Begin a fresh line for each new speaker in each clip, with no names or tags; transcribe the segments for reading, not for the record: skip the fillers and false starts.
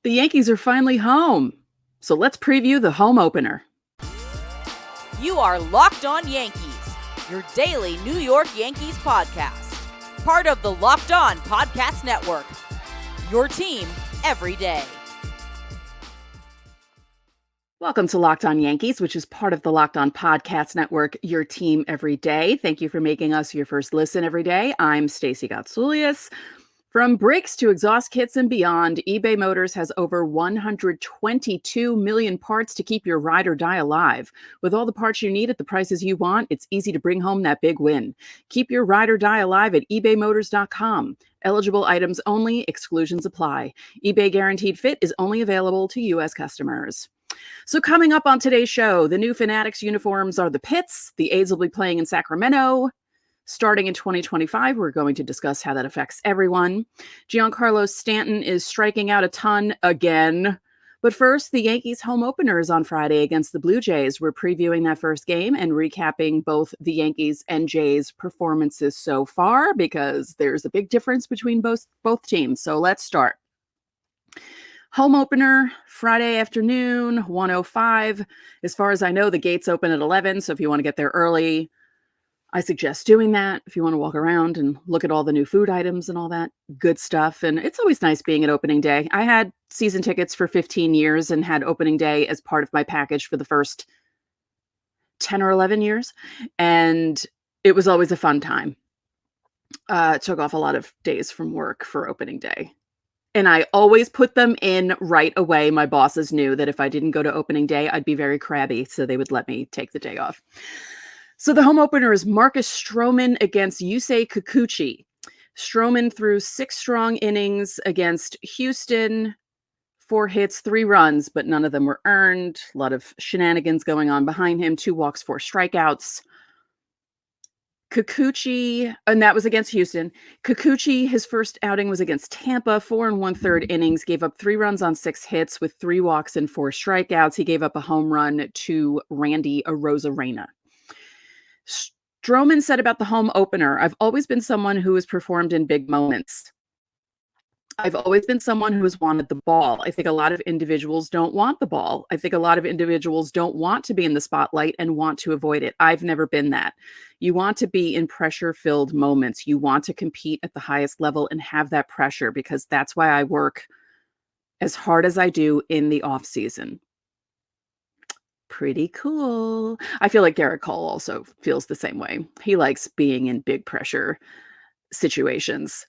The Yankees are finally home. So let's preview the home opener.
You are Locked On Yankees, your daily New York Yankees podcast. Part of the Locked On Podcast Network. Your team every day.
Welcome to Locked On Yankees, which is part of the Locked On Podcast Network, your team every day. Thank you for making us your first listen every day. I'm Stacey Gotsoulias. From brakes to exhaust kits and beyond, eBay Motors has over 122 million parts to keep your ride or die alive. With all the parts you need at the prices you want, it's easy to bring home that big win. Keep your ride or die alive at ebaymotors.com. Eligible items only, exclusions apply. eBay Guaranteed Fit is only available to U.S. customers. So coming up on today's show, the new Fanatics uniforms are the Pits. The A's will be playing in Sacramento. Starting in 2025, we're going to discuss how that affects everyone. Giancarlo Stanton is striking out a ton again. But first, the Yankees home opener is on Friday against the Blue Jays. We're previewing that first game and recapping both the Yankees and Jays performances so far because there's a big difference between both teams. So let's start. Home opener, Friday afternoon, 1:05. As far as I know, the gates open at 11, so if you want to get there early, I suggest doing that if you want to walk around and look at all the new food items and all that good stuff. And it's always nice being at opening day. I had season tickets for 15 years and had opening day as part of my package for the first 10 or 11 years. And it was always a fun time. Took off a lot of days from work for opening day. And I always put them in right away. My bosses knew that if I didn't go to opening day, I'd be very crabby. So they would let me take the day off. So the home opener is Marcus Stroman against Yusei Kikuchi. Stroman threw 6 strong innings against Houston, 4 hits, 3 runs, but none of them were earned. A lot of shenanigans going on behind him, 2 walks, 4 strikeouts. Kikuchi, and that was against Houston. Kikuchi, his first outing was against Tampa, 4 1/3 innings, gave up 3 runs on 6 hits with 3 walks and 4 strikeouts. He gave up a home run to Randy Arozarena. Stroman said about the home opener, I've always been someone who has performed in big moments. I've always been someone who has wanted the ball. I think a lot of individuals don't want the ball. I think a lot of individuals don't want to be in the spotlight and want to avoid it. I've never been that. You want to be in pressure-filled moments. You want to compete at the highest level and have that pressure because that's why I work as hard as I do in the off season. Pretty cool. I feel like Garrett Cole also feels the same way. He likes being in big pressure situations.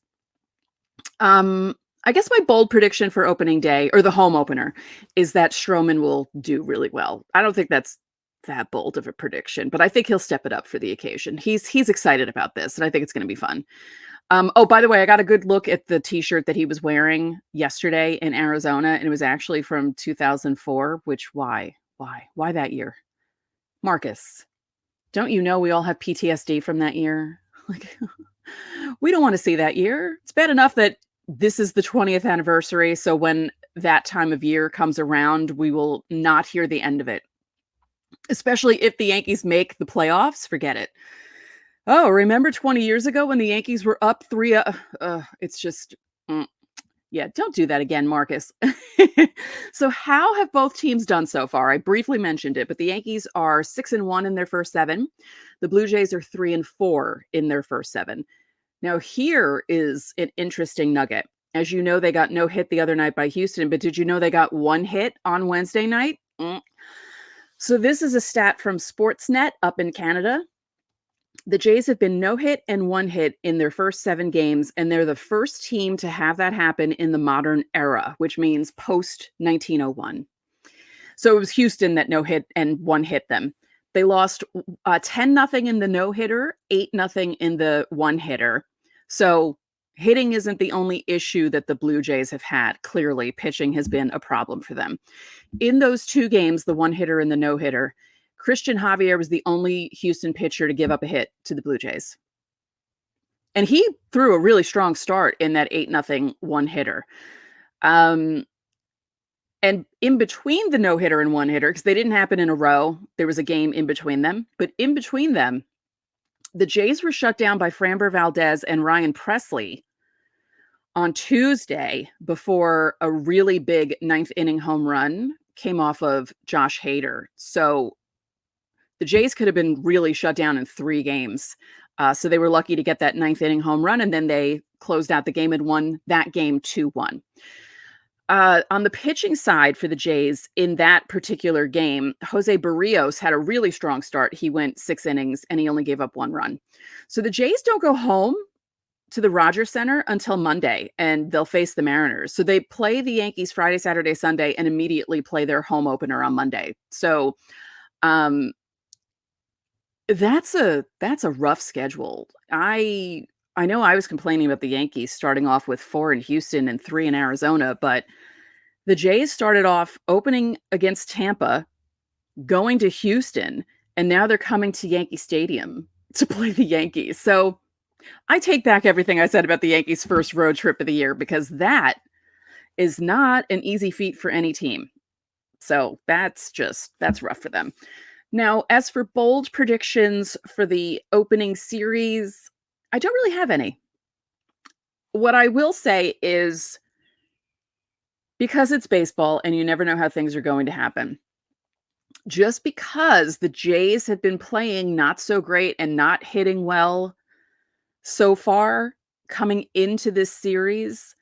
I guess my bold prediction for opening day or the home opener is that Stroman will do really well. I don't think that's that bold of a prediction, but I think he'll step it up for the occasion. He's excited about this, and I think it's going to be fun. Oh, by the way, I got a good look at the t-shirt that he was wearing yesterday in Arizona, and it was actually from 2004, which why that year? Marcus, don't you know we all have PTSD from that year? Like, we don't want to see that year. It's bad enough that this is the 20th anniversary. So when that time of year comes around, we will not hear the end of it. Especially if the Yankees make the playoffs, forget it. Oh, remember 20 years ago when the Yankees were up 3? It's just... Yeah, don't do that again, Marcus. So how have both teams done so far? I briefly mentioned it, but the Yankees are 6-1 in their first 7. The Blue Jays are 3-4 in their first 7. Now, here is an interesting nugget. As you know, they got no hit the other night by Houston, but did you know they got 1 hit on Wednesday night? So this is a stat from Sportsnet up in Canada. The Jays have been no hit and 1 hit in their first 7 games, and they're the first team to have that happen in the modern era, which means post 1901. So it was Houston that no hit and 1 hit them. They lost 10-0 in the no hitter, 8-0 in the 1 hitter. So hitting isn't the only issue that the Blue Jays have had. Clearly, pitching has been a problem for them. In those 2 games, the 1 hitter and the no hitter, Christian Javier was the only Houston pitcher to give up a hit to the Blue Jays. And he threw a really strong start in that 8-0 1 hitter. And in between the no hitter and 1 hitter, because they didn't happen in a row, there was a game in between them. But in between them, the Jays were shut down by Framber Valdez and Ryan Presley on Tuesday before a really big ninth inning home run came off of Josh Hader. So the Jays could have been really shut down in 3 games. So they were lucky to get that ninth inning home run, and then they closed out the game and won that game 2-1. On the pitching side for the Jays in that particular game, Jose Barrios had a really strong start. He went 6 innings and he only gave up 1 run. So the Jays don't go home to the Rogers Center until Monday, and they'll face the Mariners. So they play the Yankees Friday, Saturday, Sunday, and immediately play their home opener on Monday. So that's a rough schedule. I know I was complaining about the Yankees starting off with 4 in Houston and 3 in Arizona, but the Jays started off opening against Tampa, going to Houston, and now they're coming to Yankee Stadium to play the Yankees. So I take back everything I said about the Yankees' first road trip of the year, because that is not an easy feat for any team. So that's rough for them. Now, as for bold predictions for the opening series, I don't really have any. What I will say is, because it's baseball and you never know how things are going to happen, just because the Jays have been playing not so great and not hitting well so far coming into this series,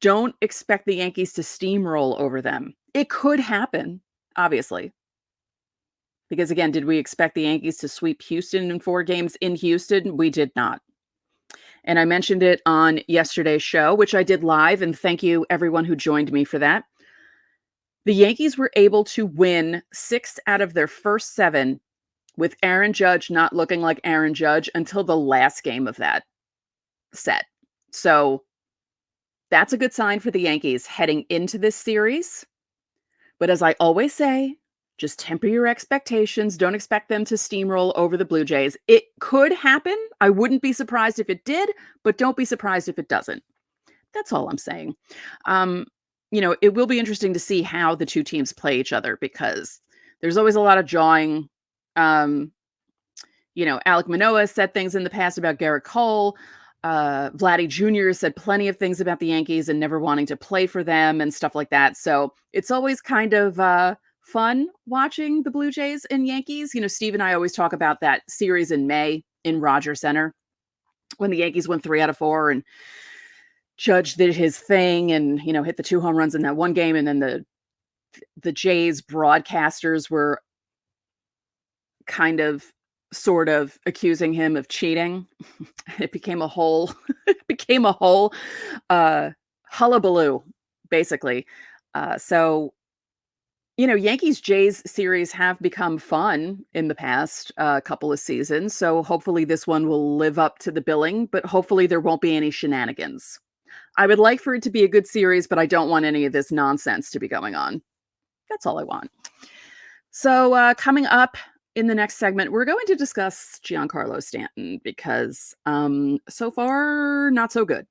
don't expect the Yankees to steamroll over them. It could happen, obviously. Because again, did we expect the Yankees to sweep Houston in 4 games in Houston? We did not. And I mentioned it on yesterday's show, which I did live, and thank you everyone who joined me for that. The Yankees were able to win 6 out of their first 7 with Aaron Judge not looking like Aaron Judge until the last game of that set. So that's a good sign for the Yankees heading into this series. But as I always say, just temper your expectations. Don't expect them to steamroll over the Blue Jays. It could happen. I wouldn't be surprised if it did, but don't be surprised if it doesn't. That's all I'm saying. It will be interesting to see how the 2 teams play each other, because there's always a lot of jawing. Alek Manoah said things in the past about Garrett Cole. Vladdy Jr. said plenty of things about the Yankees and never wanting to play for them and stuff like that. So it's always kind of fun watching the Blue Jays and Yankees. Steve and I always talk about that series in May in Rogers Center when the Yankees won 3 out of 4 and Judge did his thing and, hit the 2 home runs in that one game. And then the Jays broadcasters were kind of sort of accusing him of cheating. It became a whole hullabaloo, basically. Yankees Jays series have become fun in the past couple of seasons. So hopefully this one will live up to the billing, but hopefully there won't be any shenanigans. I would like for it to be a good series, but I don't want any of this nonsense to be going on. That's all I want. So coming up in the next segment, we're going to discuss Giancarlo Stanton, because so far, not so good.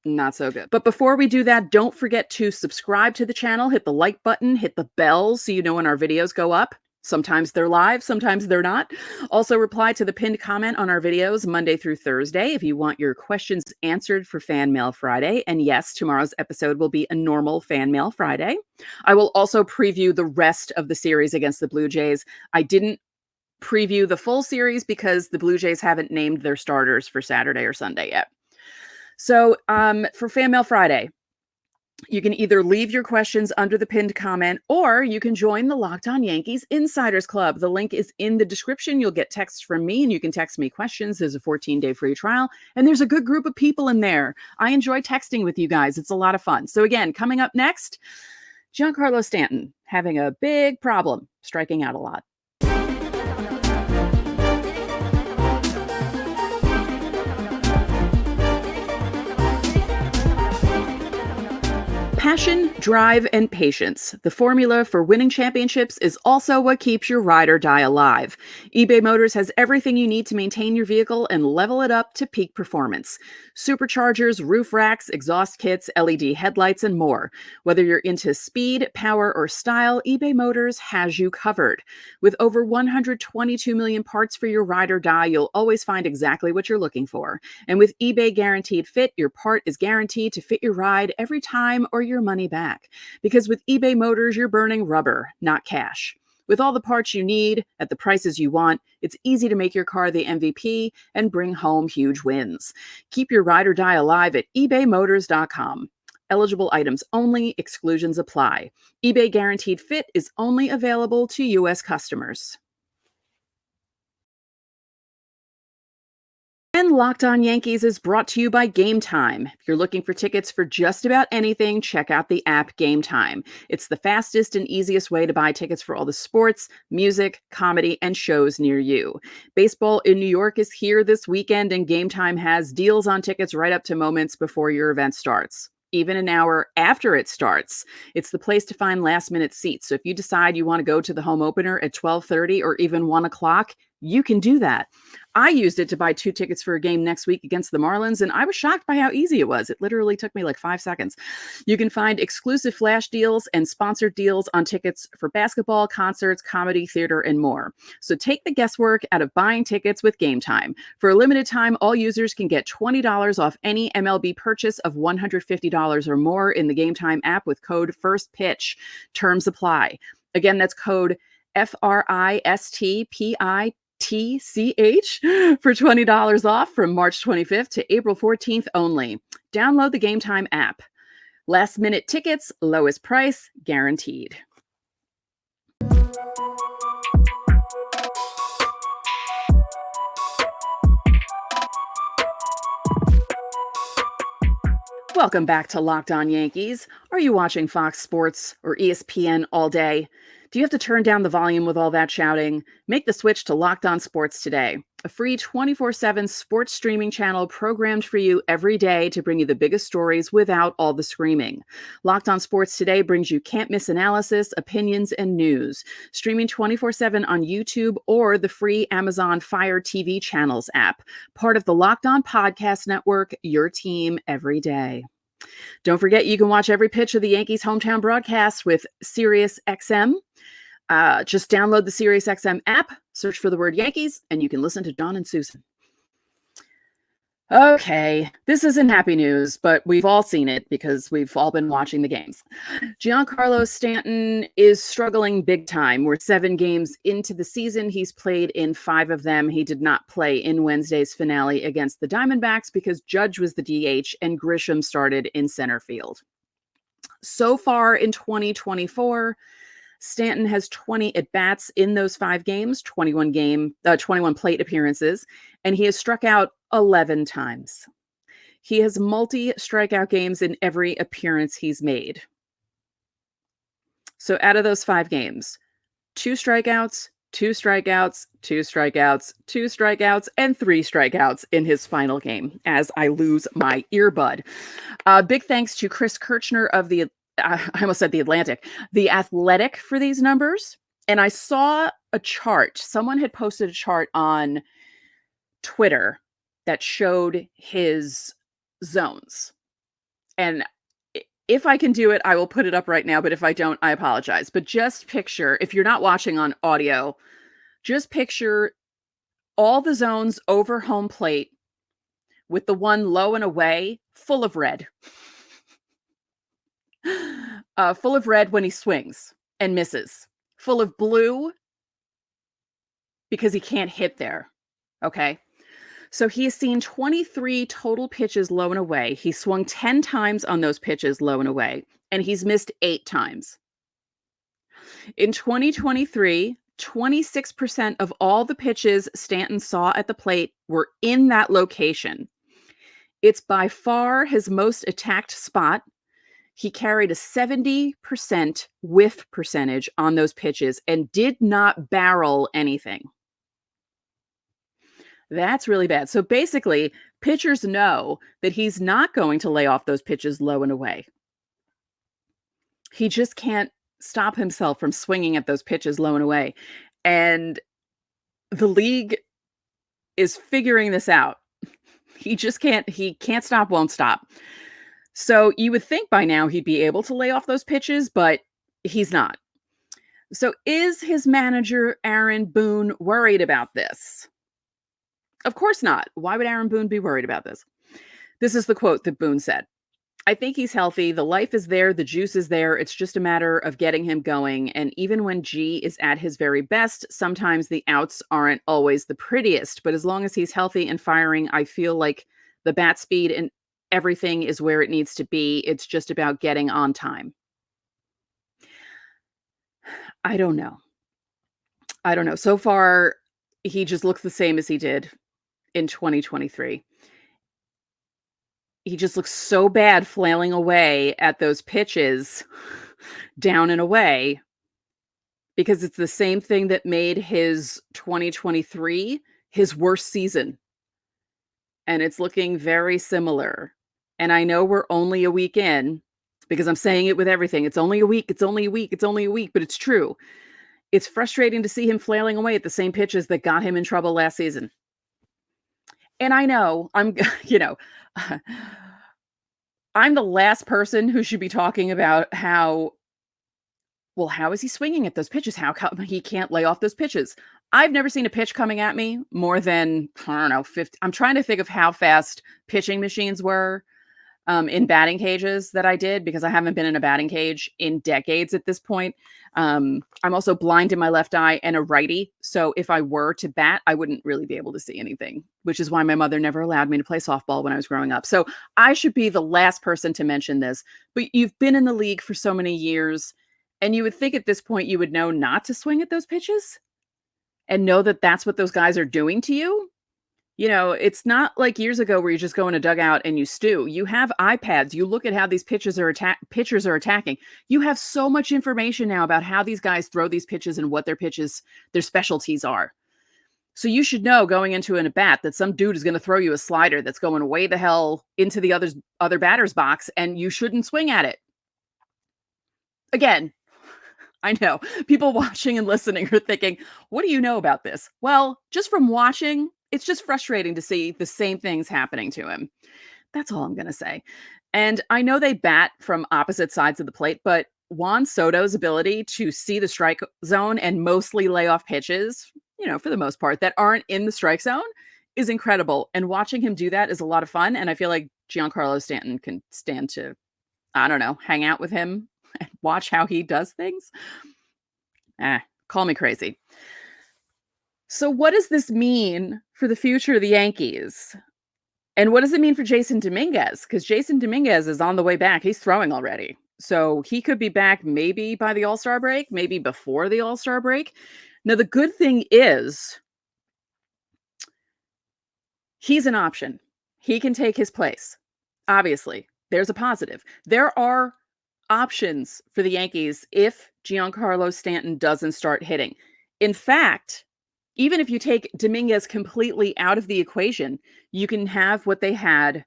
Not so good. But before we do that, don't forget to subscribe to the channel, hit the like button, hit the bell so you know when our videos go up. Sometimes they're live, sometimes they're not. Also, reply to the pinned comment on our videos Monday through Thursday if you want your questions answered for Fan Mail Friday. And yes, tomorrow's episode will be a normal Fan Mail Friday. I will also preview the rest of the series against the Blue Jays. I didn't preview the full series because the Blue Jays haven't named their starters for Saturday or Sunday yet. So for Fan Mail Friday, you can either leave your questions under the pinned comment, or you can join the Locked On Yankees Insiders Club. The link is in the description. You'll get texts from me, and you can text me questions. There's a 14-day free trial, and there's a good group of people in there. I enjoy texting with you guys. It's a lot of fun. So again, coming up next, Giancarlo Stanton having a big problem striking out a lot. Passion, drive, and patience. The formula for winning championships is also what keeps your ride or die alive. eBay Motors has everything you need to maintain your vehicle and level it up to peak performance. Superchargers, roof racks, exhaust kits, LED headlights, and more. Whether you're into speed, power, or style, eBay Motors has you covered. With over 122 million parts for your ride or die, you'll always find exactly what you're looking for. And with eBay Guaranteed Fit, your part is guaranteed to fit your ride every time or your money back. Because with eBay Motors, you're burning rubber, not cash. With all the parts you need at the prices you want, it's easy to make your car the MVP and bring home huge wins. Keep your ride or die alive at ebaymotors.com. Eligible items only, exclusions apply. eBay Guaranteed Fit is only available to U.S. customers. And Locked On Yankees is brought to you by Game Time. If you're looking for tickets for just about anything, check out the app Game Time. It's the fastest and easiest way to buy tickets for all the sports, music, comedy, and shows near you. Baseball in New York is here this weekend, and Game Time has deals on tickets right up to moments before your event starts. Even an hour after it starts. It's the place to find last-minute seats. So if you decide you want to go to the home opener at 12:30 or even 1 o'clock, you can do that. I used it to buy 2 tickets for a game next week against the Marlins, and I was shocked by how easy it was. It literally took me like 5 seconds. You can find exclusive flash deals and sponsored deals on tickets for basketball, concerts, comedy, theater, and more. So take the guesswork out of buying tickets with Game Time. For a limited time, all users can get $20 off any MLB purchase of $150 or more in the Game Time app with code FIRSTPITCH. Terms apply. Again, that's code FRISTPITCH for $20 off from March 25th to April 14th only. Download the Game Time app. Last minute tickets, lowest price, guaranteed. Welcome back to Locked On Yankees. Are you watching Fox Sports or ESPN all day? Do you have to turn down the volume with all that shouting? Make the switch to Locked On Sports today, a free 24/7 sports streaming channel programmed for you every day to bring you the biggest stories without all the screaming. Locked On Sports today brings you can't-miss analysis, opinions, and news, streaming 24/7 on YouTube or the free Amazon Fire TV channels app, part of the Locked On Podcast Network, your team every day. Don't forget, you can watch every pitch of the Yankees hometown broadcast with SiriusXM. Just download the SiriusXM app, search for the word Yankees, and you can listen to John and Susan. Okay, this isn't happy news, but we've all seen it because we've all been watching the games. Giancarlo Stanton is struggling big time. We're 7 games into the season. He's played in 5 of them. He did not play in Wednesday's finale against the Diamondbacks because Judge was the DH and Grisham started in center field. So far in 2024, Stanton has 20 at-bats in those 5 games, 21 plate appearances, and he has struck out 11 times. He has multi-strikeout games in every appearance he's made. So out of those 5 games, 2 strikeouts, 2 strikeouts, 2 strikeouts, 2 strikeouts, and 3 strikeouts in his final game as I lose my earbud. Big thanks to Chris Kirchner of I almost said The Atlantic, The Athletic for these numbers. And I saw a chart. Someone had posted a chart on Twitter that showed his zones. And if I can do it, I will put it up right now. But if I don't, I apologize. But just picture, if you're not watching on audio, just picture all the zones over home plate with the one low and away full of red. Full of red when he swings and misses. Full of blue because he can't hit there. Okay. So he has seen 23 total pitches low and away. He swung 10 times on those pitches low and away, and he's missed 8 times. In 2023, 26% of all the pitches Stanton saw at the plate were in that location. It's by far his most attacked spot. He carried a 70% whiff percentage on those pitches and did not barrel anything. That's really bad. So basically, pitchers know that he's not going to lay off those pitches low and away. He just can't stop himself from swinging at those pitches low and away. And the league is figuring this out. He can't stop, won't stop. So you would think by now he'd be able to lay off those pitches, but he's not. So is his manager, Aaron Boone, worried about this? Of course not. Why would Aaron Boone be worried about this? This is the quote that Boone said. I think he's healthy. The life is there. The juice is there. It's just a matter of getting him going. And even when G is at his very best, sometimes the outs aren't always the prettiest. But as long as he's healthy and firing, I feel like the bat speed and everything is where it needs to be. It's just about getting on time. I don't know. So far, he just looks the same as he did in 2023. He just looks so bad flailing away at those pitches down and away, because it's the same thing that made his 2023 his worst season. And it's looking very similar. And I know we're only a week in, because I'm saying it with everything. It's only a week. But it's true. It's frustrating to see him flailing away at the same pitches that got him in trouble last season. And I know I'm the last person who should be talking about how is he swinging at those pitches? How come he can't lay off those pitches? I've never seen a pitch coming at me more than, 50. I'm trying to think of how fast pitching machines were in batting cages that I did, because I haven't been in a batting cage in decades at this point. I'm also blind in my left eye and a righty. So if I were to bat, I wouldn't really be able to see anything, which is why my mother never allowed me to play softball when I was growing up. So I should be the last person to mention this, but you've been in the league for so many years, and you would think at this point you would know not to swing at those pitches and know that that's what those guys are doing to you. It's not like years ago where you just go in a dugout and you stew. You have iPads. You look at how these pitchers are attacking. You have so much information now about how these guys throw these pitches and what their specialties are. So you should know going into an at-bat that some dude is going to throw you a slider that's going way the hell into the other batter's box, and you shouldn't swing at it. Again, I know people watching and listening are thinking, what do you know about this? Well, just from watching, it's just frustrating to see the same things happening to him. That's all I'm going to say. And I know they bat from opposite sides of the plate, but Juan Soto's ability to see the strike zone and mostly lay off pitches, for the most part, that aren't in the strike zone is incredible. And watching him do that is a lot of fun. And I feel like Giancarlo Stanton can stand to, hang out with him and watch how he does things. Call me crazy. So what does this mean for the future of the Yankees? And what does it mean for Jason Dominguez? Because Jason Dominguez is on the way back. He's throwing already. So he could be back maybe by the All-Star break, maybe before the All-Star break. Now, the good thing is he's an option. He can take his place. Obviously, there's a positive. There are options for the Yankees if Giancarlo Stanton doesn't start hitting. In fact, even if you take Dominguez completely out of the equation, you can have what they had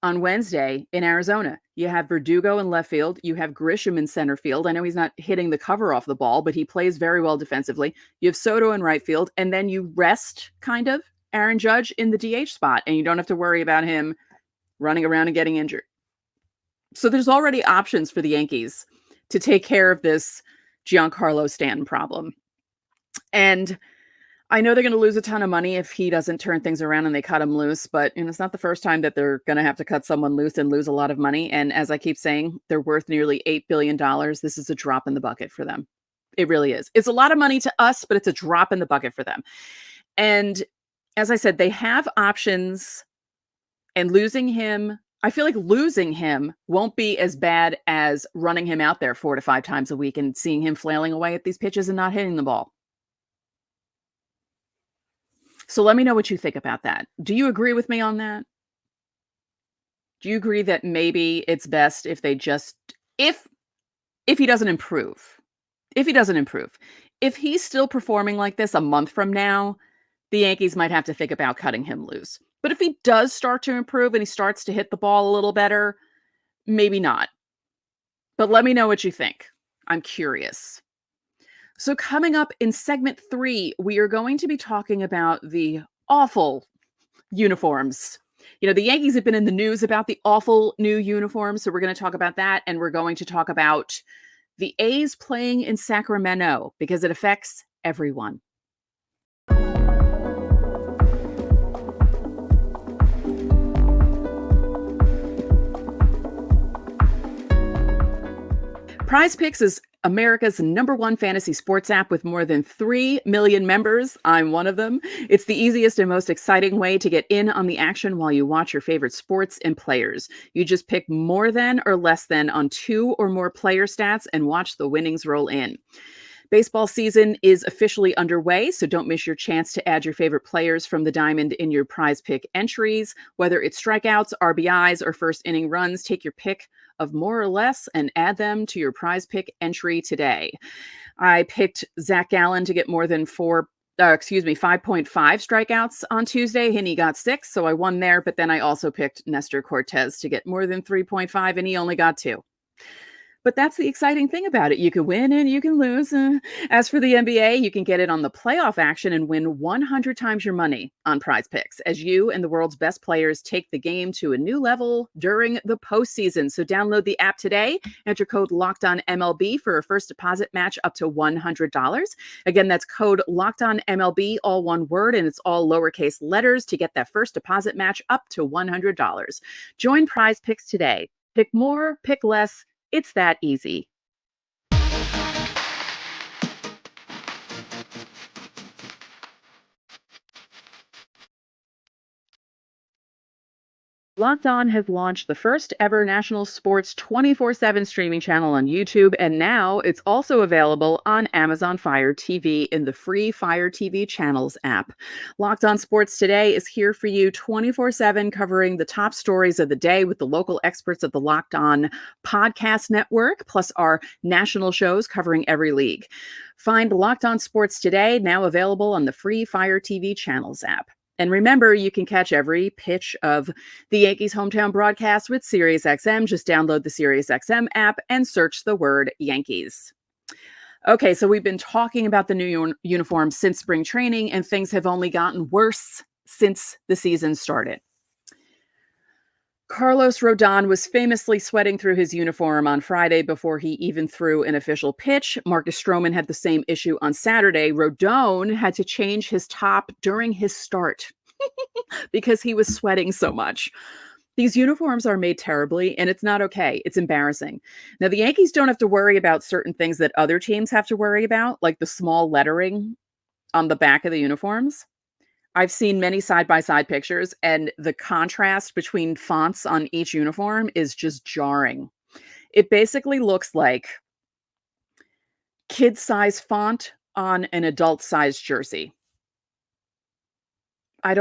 on Wednesday in Arizona. You have Verdugo in left field. You have Grisham in center field. I know he's not hitting the cover off the ball, but he plays very well defensively. You have Soto in right field, and then you rest, kind of, Aaron Judge in the DH spot, and you don't have to worry about him running around and getting injured. So there's already options for the Yankees to take care of this Giancarlo Stanton problem. And I know they're going to lose a ton of money if he doesn't turn things around and they cut him loose, but it's not the first time that they're going to have to cut someone loose and lose a lot of money. And as I keep saying, they're worth nearly $8 billion. This is a drop in the bucket for them. It really is. It's a lot of money to us, but it's a drop in the bucket for them. And as I said, they have options, and losing him, I feel like losing him won't be as bad as running him out there 4 to 5 times a week and seeing him flailing away at these pitches and not hitting the ball. So let me know what you think about that. Do you agree with me on that? Do you agree that maybe it's best if they just, if he doesn't improve, if he's still performing like this a month from now, the Yankees might have to think about cutting him loose. But if he does start to improve and he starts to hit the ball a little better, maybe not. But let me know what you think. I'm curious. So, coming up in segment 3, we are going to be talking about the awful uniforms. The Yankees have been in the news about the awful new uniforms. So, we're going to talk about that. And we're going to talk about the A's playing in Sacramento because it affects everyone. Prize Picks is America's #1 fantasy sports app with more than 3 million members. I'm one of them. It's the easiest and most exciting way to get in on the action while you watch your favorite sports and players. You just pick more than or less than on 2 or more player stats and watch the winnings roll in. Baseball season is officially underway, so don't miss your chance to add your favorite players from the diamond in your Prize Pick entries. Whether it's strikeouts, RBIs, or first inning runs, take your pick of more or less and add them to your Prize Pick entry today. I picked Zach Gallen to get more than 5.5 strikeouts on Tuesday, and he got 6, so I won there. But then I also picked Nestor Cortez to get more than 3.5, and he only got 2. But that's the exciting thing about it. You can win and you can lose. As for the NBA, you can get it on the playoff action and win 100 times your money on Prize Picks as you and the world's best players take the game to a new level during the postseason. So download the app today. Enter code LOCKEDONMLB for a first deposit match up to $100. Again, that's code LOCKEDONMLB, all one word, and it's all lowercase letters to get that first deposit match up to $100. Join Prize Picks today. Pick more, pick less. It's that easy. Locked On has launched the first ever national sports 24/7 streaming channel on YouTube, and now it's also available on Amazon Fire TV in the free Fire TV Channels app. Locked On Sports Today is here for you 24/7, covering the top stories of the day with the local experts of the Locked On Podcast Network, plus our national shows covering every league. Find Locked On Sports Today, now available on the free Fire TV Channels app. And remember, you can catch every pitch of the Yankees hometown broadcast with SiriusXM. Just download the SiriusXM app and search the word Yankees. Okay, so we've been talking about the new uniform since spring training, and things have only gotten worse since the season started. Carlos Rodon was famously sweating through his uniform on Friday before he even threw an official pitch. Marcus Stroman had the same issue on Saturday. Rodon had to change his top during his start because he was sweating so much. These uniforms are made terribly, and it's not okay. It's embarrassing. Now, the Yankees don't have to worry about certain things that other teams have to worry about, like the small lettering on the back of the uniforms. I've seen many side-by-side pictures, and the contrast between fonts on each uniform is just jarring. It basically looks like kid-size font on an adult-sized jersey. I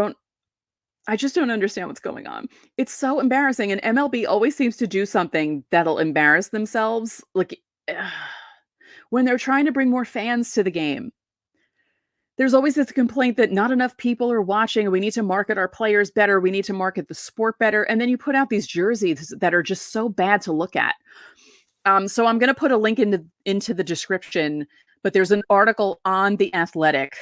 just don't understand what's going on. It's so embarrassing, and MLB always seems to do something that'll embarrass themselves, like, when they're trying to bring more fans to the game. There's always this complaint that not enough people are watching. We need to market our players better. We need to market the sport better. And then you put out these jerseys that are just so bad to look at. So I'm going to put a link into the description, but there's an article on The Athletic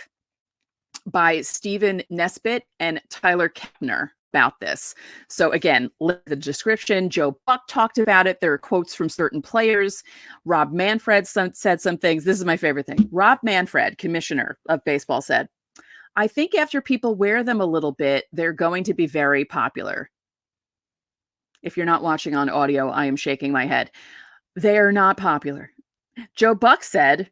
by Stephen Nesbitt and Tyler Kepner about this. So again, link in the description. Joe Buck talked about it. There are quotes from certain players. Rob Manfred said some things. This is my favorite thing. Rob Manfred, commissioner of baseball, said, "I think after people wear them a little bit, they're going to be very popular." If you're not watching on audio, I am shaking my head. They are not popular. Joe Buck said,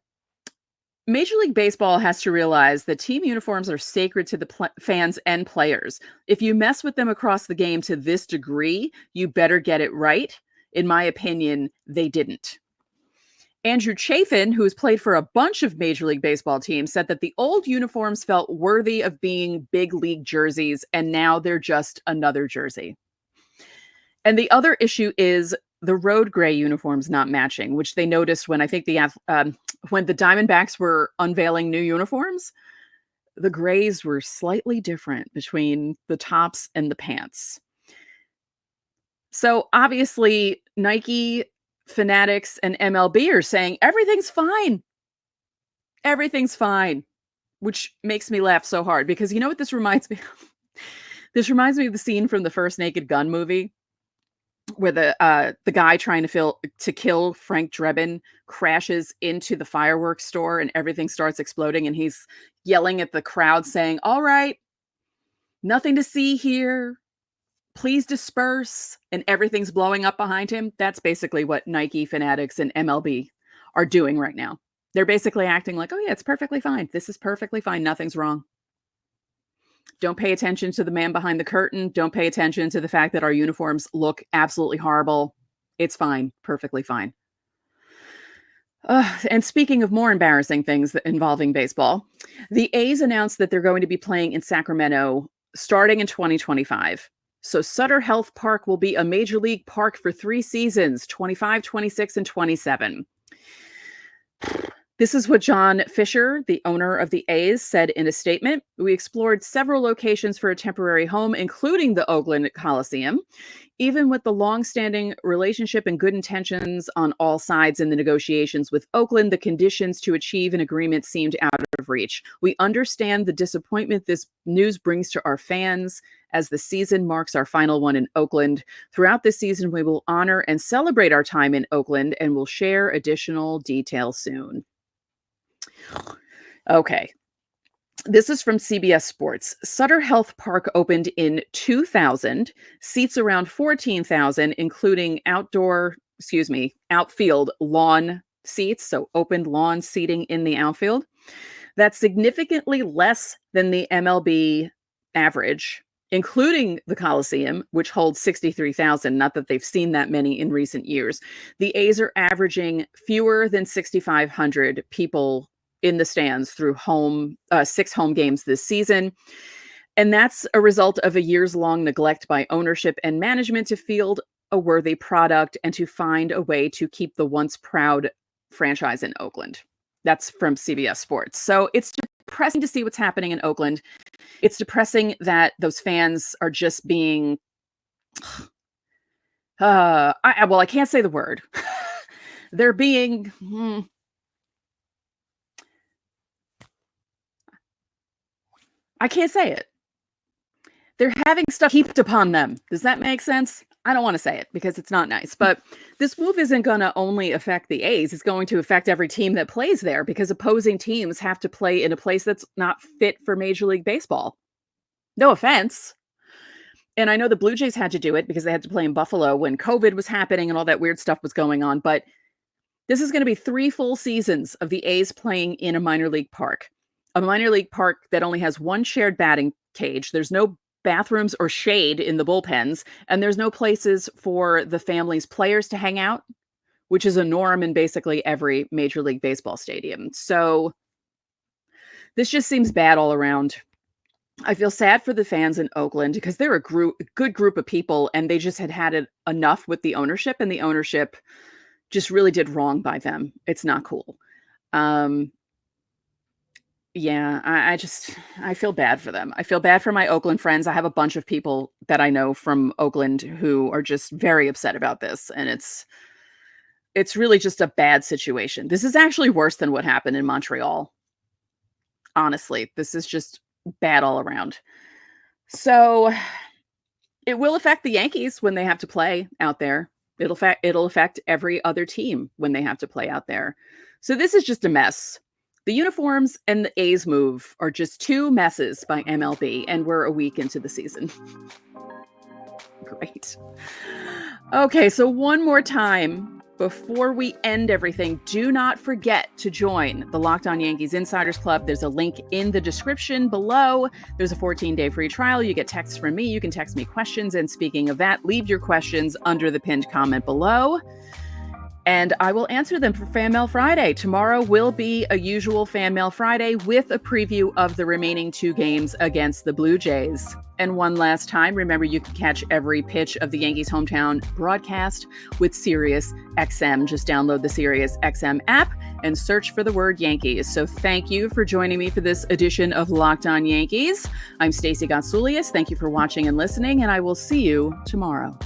"Major League Baseball has to realize that team uniforms are sacred to the fans and players. If you mess with them across the game to this degree, you better get it right. In my opinion, they didn't." Andrew Chafin, who has played for a bunch of Major League Baseball teams, said that the old uniforms felt worthy of being big league jerseys, and now they're just another jersey. And the other issue is the road gray uniforms not matching, which they noticed when I think when the Diamondbacks were unveiling new uniforms, the grays were slightly different between the tops and the pants. So obviously Nike fanatics and MLB are saying everything's fine. Everything's fine, which makes me laugh so hard because you know what this reminds me of? This reminds me of the scene from the first Naked Gun movie where the guy trying to kill Frank Drebin crashes into the fireworks store and everything starts exploding and he's yelling at the crowd saying, "All right, nothing to see here. Please disperse," and everything's blowing up behind him. That's basically what Nike fanatics and MLB are doing right now. They're basically acting like, "Oh yeah, it's perfectly fine. This is perfectly fine. Nothing's wrong. Don't pay attention to the man behind the curtain. Don't pay attention to the fact that our uniforms look absolutely horrible. It's fine. Perfectly fine." And speaking of more embarrassing things involving baseball, the A's announced that they're going to be playing in Sacramento starting in 2025. So Sutter Health Park will be a major league park for 3 seasons, 25, 26, and 27. This is what John Fisher, the owner of the A's, said in a statement. "We explored several locations for a temporary home, including the Oakland Coliseum. Even with the long-standing relationship and good intentions on all sides in the negotiations with Oakland, the conditions to achieve an agreement seemed out of reach. We understand the disappointment this news brings to our fans as the season marks our final one in Oakland. Throughout this season, we will honor and celebrate our time in Oakland and will share additional details soon." Okay. This is from CBS Sports. Sutter Health Park opened in 2000, seats around 14,000, including outfield lawn seats, so open lawn seating in the outfield. That's significantly less than the MLB average, including the Coliseum, which holds 63,000. Not that they've seen that many in recent years. The A's are averaging fewer than 6,500 people in the stands through 6 home games this season. And that's a result of a years-long neglect by ownership and management to field a worthy product and to find a way to keep the once proud franchise in Oakland. That's from CBS Sports. So it's depressing to see what's happening in Oakland. It's depressing that those fans are just being, I can't say the word. They're being, I can't say it. They're having stuff heaped upon them. Does that make sense? I don't want to say it because it's not nice, but this move isn't going to only affect the A's. It's going to affect every team that plays there because opposing teams have to play in a place that's not fit for Major League Baseball. No offense. And I know the Blue Jays had to do it because they had to play in Buffalo when COVID was happening and all that weird stuff was going on. But this is going to be 3 full seasons of the A's playing in a minor league park. A minor league park that only has 1 shared batting cage. There's no bathrooms or shade in the bullpens, and there's no places for the family's players to hang out, which is a norm in basically every Major League Baseball stadium. So this just seems bad all around. I feel sad for the fans in Oakland because they're a good group of people, and they just had it enough with the ownership, and the ownership just really did wrong by them. It's not cool. Yeah, I feel bad for them. I feel bad for my Oakland friends. I have a bunch of people that I know from Oakland who are just very upset about this. And it's really just a bad situation. This is actually worse than what happened in Montreal. Honestly, this is just bad all around. So it will affect the Yankees when they have to play out there. It'll affect every other team when they have to play out there. So this is just a mess. The uniforms and the A's move are just 2 messes by MLB, and we're a week into the season. Great. Okay, so one more time before we end everything, do not forget to join the Locked On Yankees Insiders Club. There's a link in the description below. There's a 14-day free trial. You get texts from me. You can text me questions. And speaking of that, leave your questions under the pinned comment below. And I will answer them for Fan Mail Friday. Tomorrow will be a usual Fan Mail Friday with a preview of the remaining 2 games against the Blue Jays. And one last time, remember you can catch every pitch of the Yankees hometown broadcast with Sirius XM. Just download the Sirius XM app and search for the word Yankees. So thank you for joining me for this edition of Locked On Yankees. I'm Stacey Gotsoulias. Thank you for watching and listening, and I will see you tomorrow.